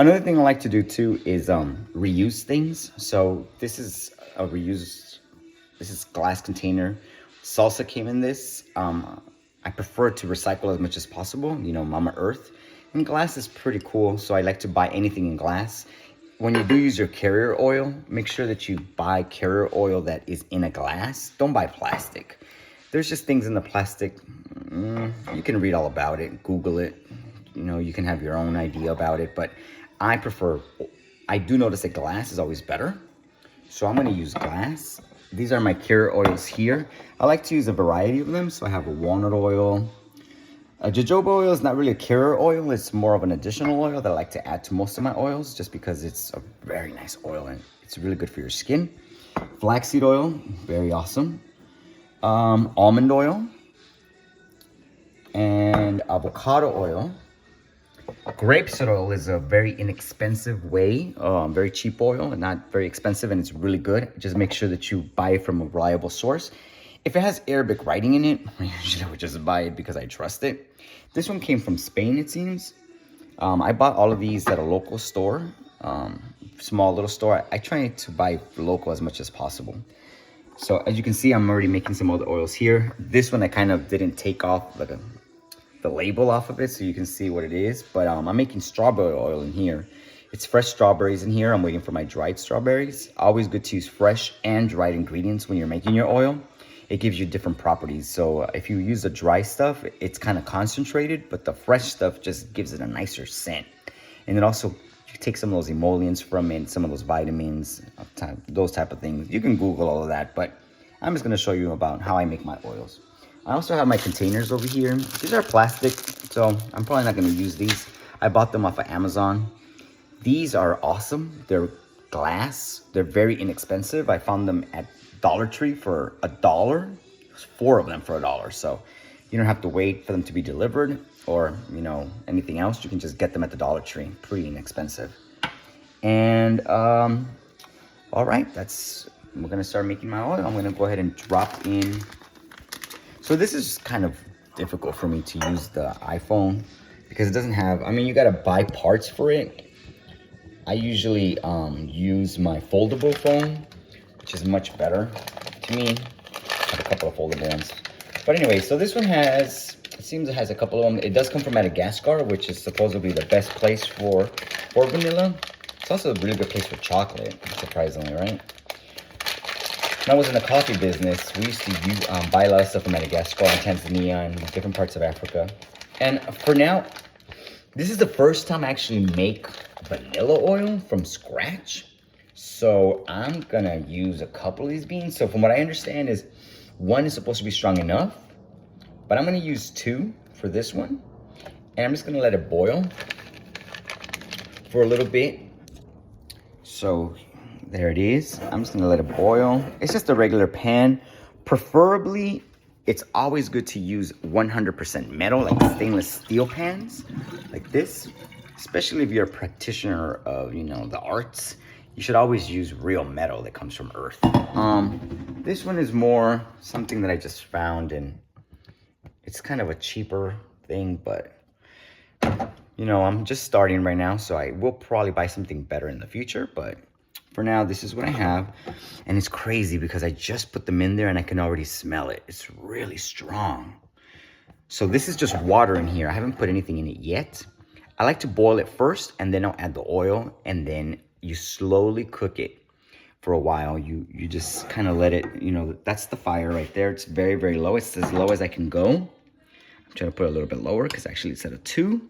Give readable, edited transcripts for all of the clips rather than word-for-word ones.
Another thing I like to do too is reuse things. So this is a reused, this is glass container. Salsa came in this. I prefer to recycle as much as possible, you know, Mama Earth. And glass is pretty cool, so I like to buy anything in glass. When you do use your carrier oil, make sure that you buy carrier oil that is in a glass. Don't buy plastic. There's just things in the plastic, you can read all about it, Google it. You know, you can have your own idea about it, but I do notice that glass is always better. So I'm gonna use glass. These are my carrier oils here. I like to use a variety of them. So I have a walnut oil. Jojoba oil is not really a carrier oil. It's more of an additional oil that I like to add to most of my oils just because it's a very nice oil and it's really good for your skin. Flaxseed oil, very awesome. Almond oil and avocado oil. Grapeseed oil is a very inexpensive way, very cheap oil and not very expensive, and it's really good. Just make sure that you buy it from a reliable source. If it has Arabic writing in it, usually I would just buy it because I trust it. This one came from Spain, it seems. I bought all of these at a local store, small little store. I try to buy local as much as possible. So as you can see, I'm already making some other oils here. This one I kind of didn't take off the label off of it so you can see what it is. But I'm making strawberry oil in here. It's fresh strawberries in here. I'm waiting for my dried strawberries. Always good to use fresh and dried ingredients when you're making your oil. It gives you different properties. So if you use the dry stuff, it's kind of concentrated, but the fresh stuff just gives it a nicer scent. And it also, you take some of those emollients from it, some of those vitamins, those type of things. You can Google all of that, but I'm just gonna show you about how I make my oils. I also have my containers over here. These are plastic, so I'm probably not gonna use these. I bought them off of Amazon. These are awesome. They're glass. They're very inexpensive. I found them at Dollar Tree for $1. There's 4 of them for $1. So you don't have to wait for them to be delivered or, you know, anything else. You can just get them at the Dollar Tree. Pretty inexpensive. And all right, we're gonna start making my oil. I'm gonna go ahead and drop in. So this is kind of difficult for me to use the iPhone because it doesn't have, I mean, you gotta buy parts for it. I usually use my foldable phone, which is much better to me. I have a couple of foldable ones. But anyway, so this one has, it seems it has a couple of them. It does come from Madagascar, which is supposedly the best place for vanilla. It's also a really good place for chocolate, surprisingly, right? When I was in the coffee business, we used to buy a lot of stuff from Madagascar and Tanzania and different parts of Africa. And for now, this is the first time I actually make vanilla oil from scratch. So I'm gonna use a couple of these beans. So from what I understand is one is supposed to be strong enough, but I'm gonna use 2 for this one. And I'm just gonna let it boil for a little bit. So there it is. I'm just gonna let it boil. It's just a regular pan. Preferably, it's always good to use 100% metal, like stainless steel pans, like this. Especially if you're a practitioner of, you know, the arts, you should always use real metal that comes from earth. This one is more something that I just found, and it's kind of a cheaper thing, but you know, I'm just starting right now, so I will probably buy something better in the future, but for now, this is what I have. And it's crazy because I just put them in there and I can already smell it. It's really strong. So this is just water in here. I haven't put anything in it yet. I like to boil it first and then I'll add the oil, and then you slowly cook it for a while. You just kind of let it, you know, that's the fire right there. It's very, very low. It's as low as I can go. I'm trying to put it a little bit lower because actually it's at a 2.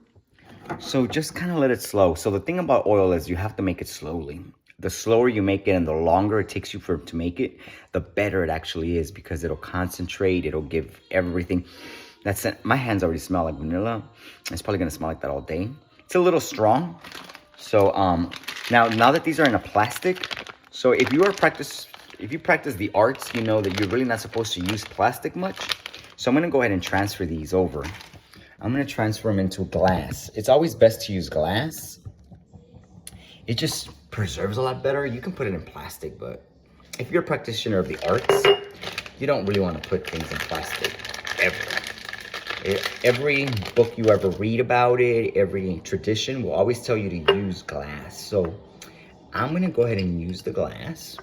So just kind of let it slow. So the thing about oil is you have to make it slowly. The slower you make it and the longer it takes you to make it, the better it actually is because it'll concentrate, it'll give everything. That's it. My hands already smell like vanilla. It's probably gonna smell like that all day. It's a little strong. So now that these are in a plastic, so if you practice the arts, you know that you're really not supposed to use plastic much. So I'm gonna go ahead and transfer these over. I'm gonna transfer them into glass. It's always best to use glass. It just preserves a lot better. You can put it in plastic, but if you're a practitioner of the arts, you don't really want to put things in plastic ever. Every book you ever read about it, every tradition will always tell you to use glass. So I'm gonna go ahead and use the glass.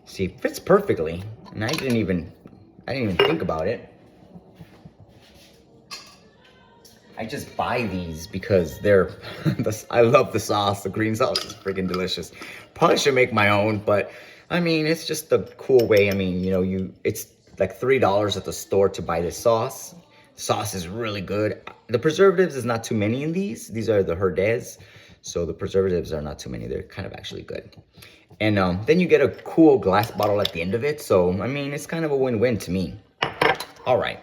See, it fits perfectly, and I didn't even think about it. I just buy these because they're, I love the sauce. The green sauce is freaking delicious. Probably should make my own, but I mean, it's just a cool way. I mean, you know, it's like $3 at the store to buy this sauce. Sauce is really good. The preservatives is not too many in these. These are the Herdez. So the preservatives are not too many. They're kind of actually good. And then you get a cool glass bottle at the end of it. So, I mean, it's kind of a win-win to me. All right.